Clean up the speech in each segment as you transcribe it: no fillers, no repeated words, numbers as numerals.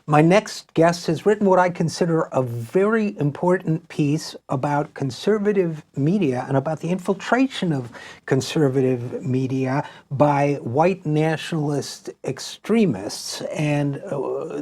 My next guest has written what I consider a very important piece about conservative media and about the infiltration of conservative media by white nationalist extremists. And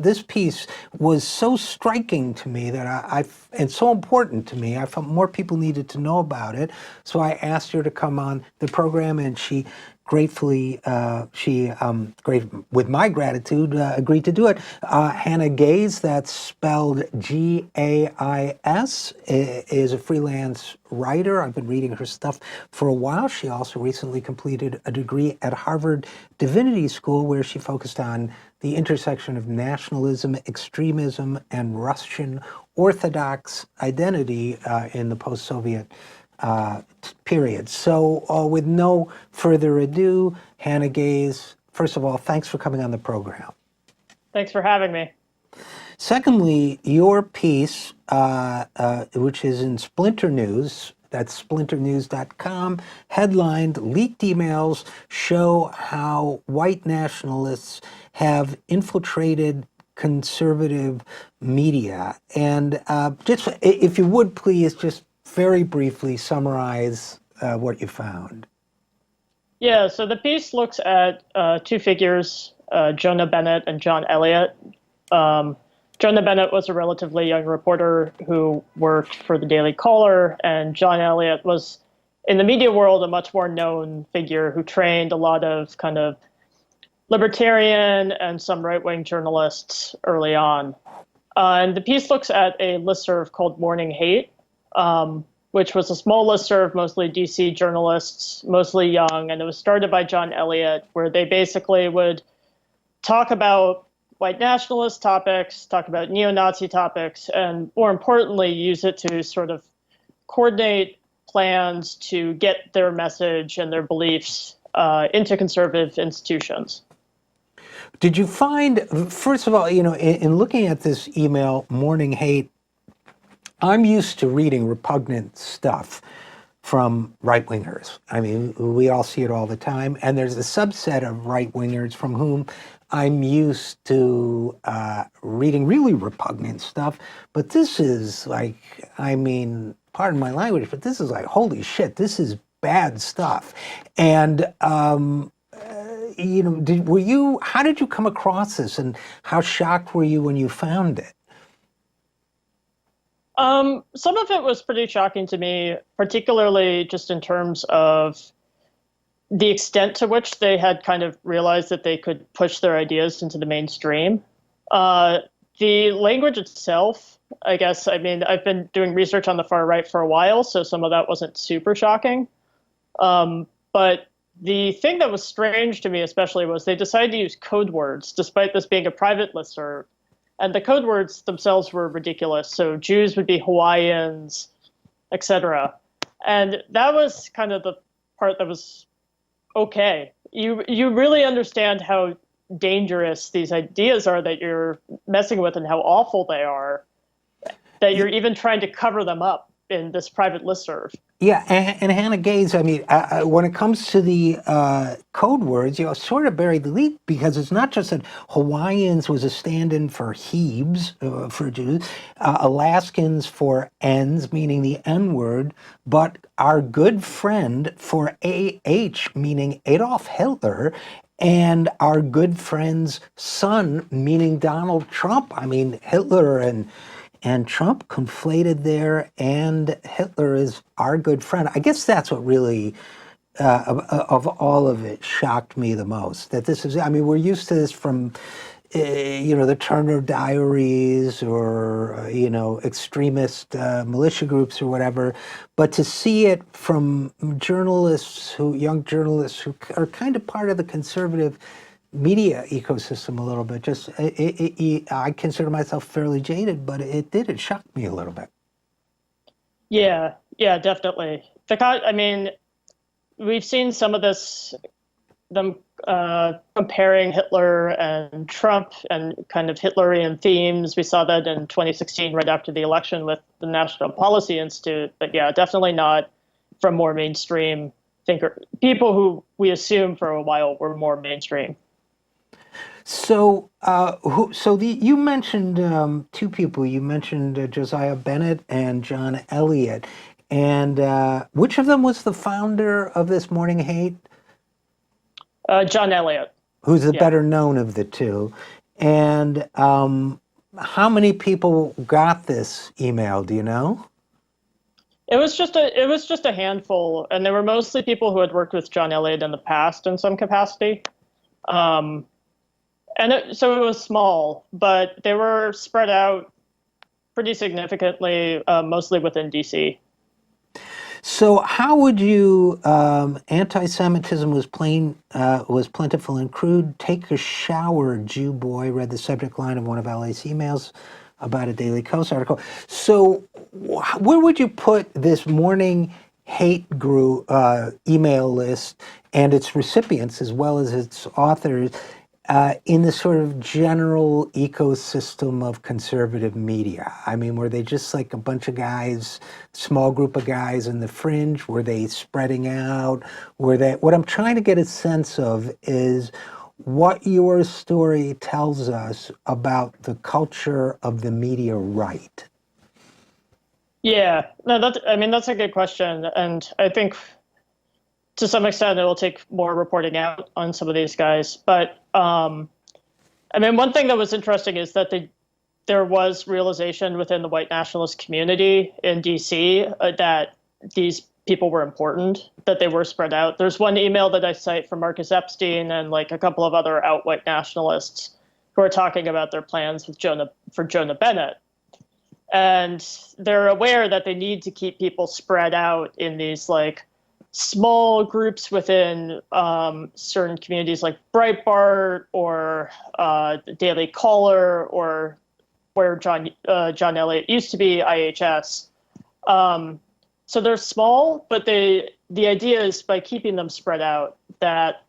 this piece was so striking to me that and so important to me, I felt more people needed to know about it. So I asked her to come on the program, and she gratefully, with my gratitude, agreed to do it. Hannah Gais, that's spelled Gais, is a freelance writer. I've been reading her stuff for a while. She also recently completed a degree at Harvard Divinity School, where she focused on the intersection of nationalism, extremism, and Russian Orthodox identity in the post-Soviet period. So with no further ado, Hannah Gais, first of all, thanks for coming on the program. Thanks for having me. Secondly, your piece, which is in Splinter News, that's splinternews.com, headlined "Leaked Emails Show How White Nationalists Have Infiltrated Conservative Media." And just, if you would please, just very briefly summarize what you found. Yeah, so the piece looks at two figures, Jonah Bennett and John Elliott. Jonah Bennett was a relatively young reporter who worked for the Daily Caller, and John Elliott was, in the media world, a much more known figure who trained a lot of kind of libertarian and some right-wing journalists early on. And the piece looks at a listserv called Morning Hate, which was a small listserv, mostly DC journalists, mostly young, and it was started by John Elliott, where they basically would talk about white nationalist topics, talk about neo-Nazi topics, and more importantly, use it to sort of coordinate plans to get their message and their beliefs into conservative institutions. Did you find, first of all, in looking at this email, Morning Hate, I'm used to reading repugnant stuff from right-wingers. I mean, we all see it all the time. And there's a subset of right-wingers from whom I'm used to reading really repugnant stuff. But this is like, I mean, pardon my language, but this is like, holy shit, this is bad stuff. And, how did you come across this, and how shocked were you when you found it? Some of it was pretty shocking to me, particularly just in terms of the extent to which they had kind of realized that they could push their ideas into the mainstream. The language itself, I guess, I mean, I've been doing research on the far right for a while, so some of that wasn't super shocking. But the thing that was strange to me especially was they decided to use code words, despite this being a private listserv. And the code words themselves were ridiculous. So Jews would be Hawaiians, etc. And that was kind of the part that was okay. You really understand how dangerous these ideas are that you're messing with and how awful they are, that you're even trying to cover them up in this private listserv. Yeah, and Hannah Gais, I mean, when it comes to the code words, sort of buried the lead, because it's not just that Hawaiians was a stand-in for Hebes, for Jews, Alaskans for Ns, meaning the N-word, but our good friend for AH, meaning Adolf Hitler, and our good friend's son, meaning Donald Trump. I mean, Hitler and Trump conflated there, and Hitler is our good friend. I guess that's what really, of all of it, shocked me the most. That this is, I mean, we're used to this from, the Turner Diaries or, extremist militia groups or whatever. But to see it from young journalists who are kind of part of the conservative media ecosystem a little bit. Just I consider myself fairly jaded, but it shocked me a little bit. Yeah, definitely. I mean, we've seen some of this, them comparing Hitler and Trump and kind of Hitlerian themes. We saw that in 2016, right after the election with the National Policy Institute. But yeah, definitely not from more mainstream people who we assume for a while were more mainstream. So, you mentioned two people. You mentioned Josiah Bennett and John Elliott, and which of them was the founder of this Morning Hate? John Elliott. Who's the Yeah. better known of the two? And how many people got this email? Do you know? It was just a handful, and they were mostly people who had worked with John Elliott in the past in some capacity. Um, so it was small, but they were spread out pretty significantly, mostly within DC. So, how would you anti-Semitism was plentiful and crude. Take a shower, Jew boy. Read the subject line of one of LA's emails about a Daily Kos article. So, where would you put this morning hate group email list and its recipients as well as its authors in the sort of general ecosystem of conservative media? I mean, were they just like a bunch of guys, small group of guys in the fringe? Were they spreading out? Were they? What I'm trying to get a sense of is what your story tells us about the culture of the media right. Yeah, no, that's a good question, and I think to some extent it will take more reporting out on some of these guys. But one thing that was interesting is that there was realization within the white nationalist community in DC that these people were important, that they were spread out. There's one email that I cite from Marcus Epstein and like a couple of other out white nationalists who are talking about their plans with Jonah Bennett. And they're aware that they need to keep people spread out in these like small groups within certain communities like Breitbart or the Daily Caller or where John Elliott used to be, IHS. So they're small, but the idea is by keeping them spread out that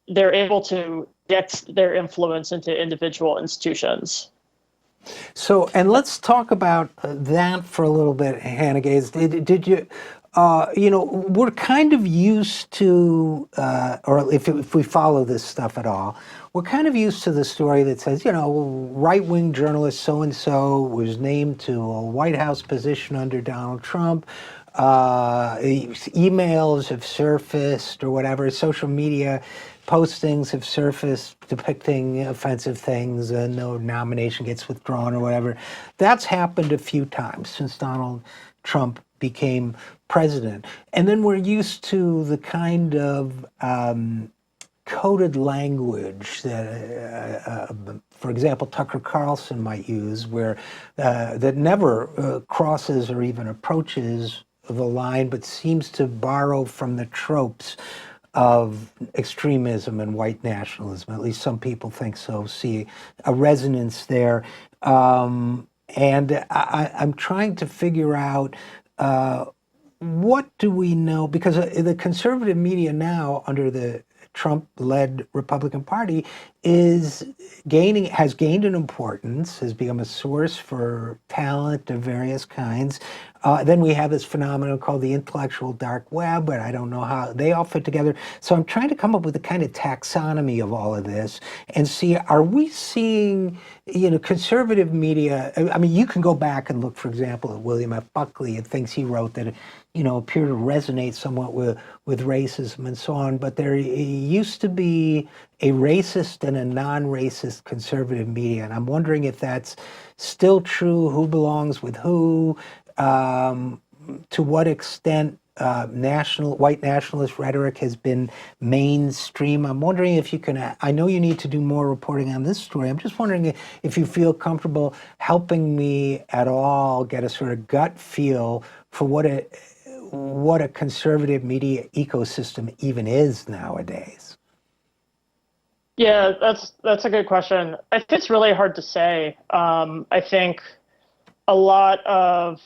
they're able to get their influence into individual institutions. So, and let's talk about that for a little bit, Hannah Gais. Did you, we're kind of used to, or if we follow this stuff at all, we're kind of used to the story that says, right-wing journalist so-and-so was named to a White House position under Donald Trump. Emails have surfaced or whatever, social media postings have surfaced depicting offensive things and no nomination gets withdrawn or whatever. That's happened a few times since Donald Trump became president. And then we're used to the kind of coded language that, for example, Tucker Carlson might use, where that never crosses or even approaches the line, but seems to borrow from the tropes of extremism and white nationalism. At least some people think so, see a resonance there. And I'm trying to figure out what do we know, because the conservative media now under the Trump-led Republican Party has gained an importance, has become a source for talent of various kinds. Then we have this phenomenon called the intellectual dark web, but I don't know how they all fit together. So I'm trying to come up with a kind of taxonomy of all of this and see, are we seeing, conservative media? I mean, you can go back and look, for example, at William F. Buckley and things he wrote that, appear to resonate somewhat with racism and so on. But there used to be a racist and a non-racist conservative media. And I'm wondering if that's still true, who belongs with who, to what extent white nationalist rhetoric has been mainstream. I'm wondering if you can, I know you need to do more reporting on this story. I'm just wondering if you feel comfortable helping me at all get a sort of gut feel for what a conservative media ecosystem even is nowadays. Yeah, that's a good question. I think it's really hard to say. I think a lot of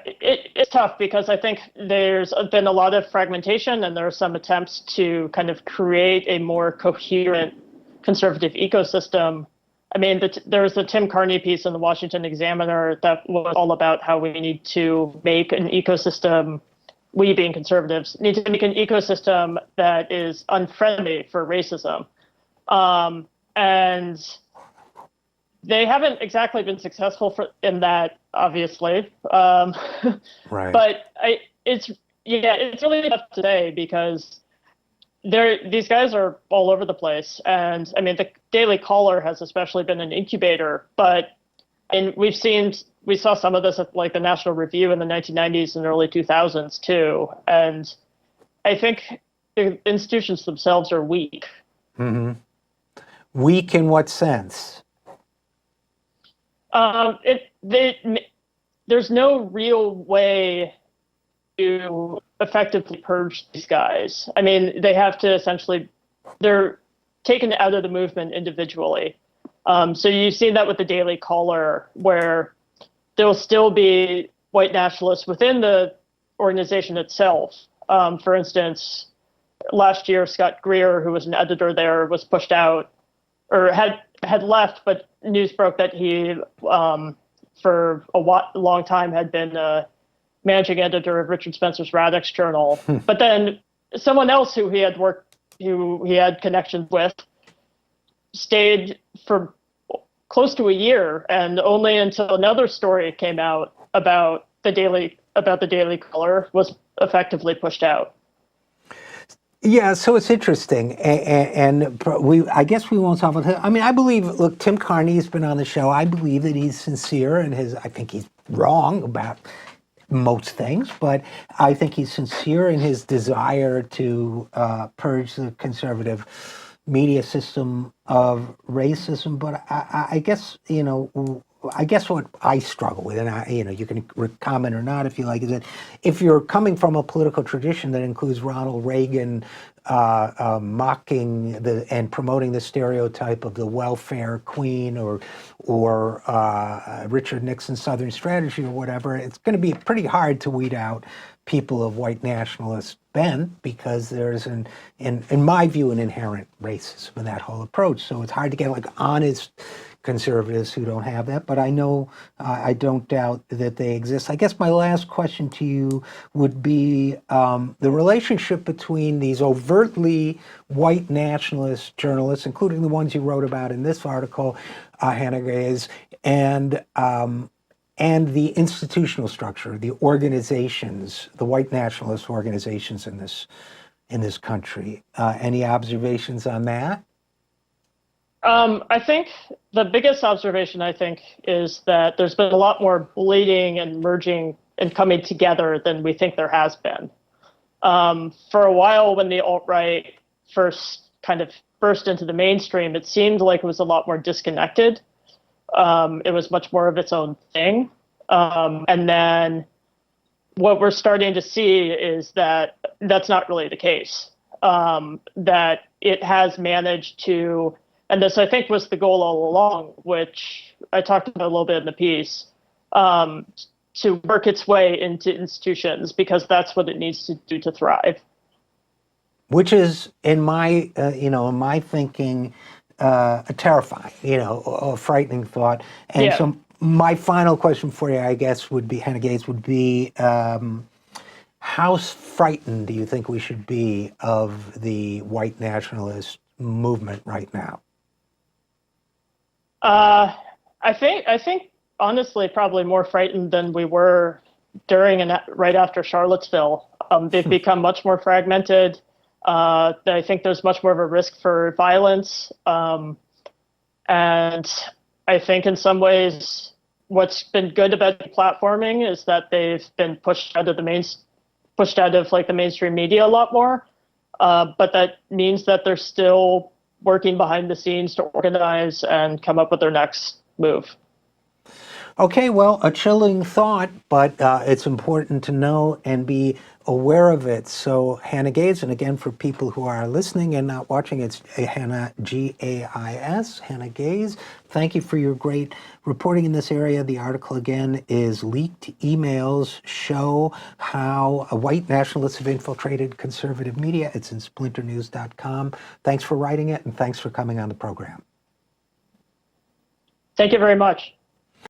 it's tough because I think there's been a lot of fragmentation and there are some attempts to kind of create a more coherent conservative ecosystem. I mean, there was the Tim Carney piece in the Washington Examiner that was all about how we need to make an ecosystem, we being conservatives, need to make an ecosystem that is unfriendly for racism. And they haven't exactly been successful in that, obviously. Right. But it's really tough to say because these guys are all over the place, and I mean the Daily Caller has especially been an incubator. But and we saw some of this at like the National Review in the 1990s and early 2000s too, and I think the institutions themselves are weak. Mm-hmm. Weak in what sense? There's no real way to effectively purge these guys. I mean, they have to they're taken out of the movement individually. So you've seen that with the Daily Caller, where there'll still be white nationalists within the organization itself. For instance, last year, Scott Greer, who was an editor there, was pushed out or had left, but news broke that he, for a long time, had been managing editor of Richard Spencer's Radix Journal. But then someone else who he had connections with, stayed for close to a year, and only until another story came out about the Daily Caller was effectively pushed out. Yeah, so it's interesting, and I guess we won't solve it. I mean, I believe. Look, Tim Carney's been on the show. I believe that he's sincere in his. I think he's wrong about most things, but I think he's sincere in his desire to purge the conservative media system of racism. But I guess I guess what I struggle with, and you can comment or not if you like, is that if you're coming from a political tradition that includes Ronald Reagan mocking and promoting the stereotype of the welfare queen, or Richard Nixon's Southern strategy or whatever, it's going to be pretty hard to weed out people of white nationalist bent, because there's in my view, an inherent racism in that whole approach. So it's hard to get like honest conservatives who don't have that, but I know I don't doubt that they exist. I guess my last question to you would be the relationship between these overtly white nationalist journalists, including the ones you wrote about in this article, Hannah Gais, and the institutional structure, the organizations, the white nationalist organizations in this country. Any observations on that? I think the biggest observation, is that there's been a lot more bleeding and merging and coming together than we think there has been. For a while, when the alt-right first kind of burst into the mainstream, it seemed like it was a lot more disconnected. It was much more of its own thing. And then what we're starting to see is that that's not really the case. That it has managed to, and this I think was the goal all along, which I talked about a little bit in the piece, to work its way into institutions, because that's what it needs to do to thrive. Which is, in my thinking, a terrifying, a frightening thought. And so my final question for you, I guess, would be, Hannah Gais, would be, how frightened do you think we should be of the white nationalist movement right now? I think honestly, probably more frightened than we were during and right after Charlottesville. They've become much more fragmented. I think there's much more of a risk for violence. And I think in some ways, what's been good about platforming is that they've been pushed out of the mainstream media a lot more. But that means that they're still working behind the scenes to organize and come up with their next move. Okay, well, a chilling thought, but it's important to know and be aware of it. So Hannah Gais, and again, for people who are listening and not watching, it's Hannah, Gais, Hannah Gais. Thank you for your great reporting in this area. The article, again, is Leaked Emails Show How White Nationalists Have Infiltrated Conservative Media. It's in splinternews.com. Thanks for writing it, and thanks for coming on the program. Thank you very much.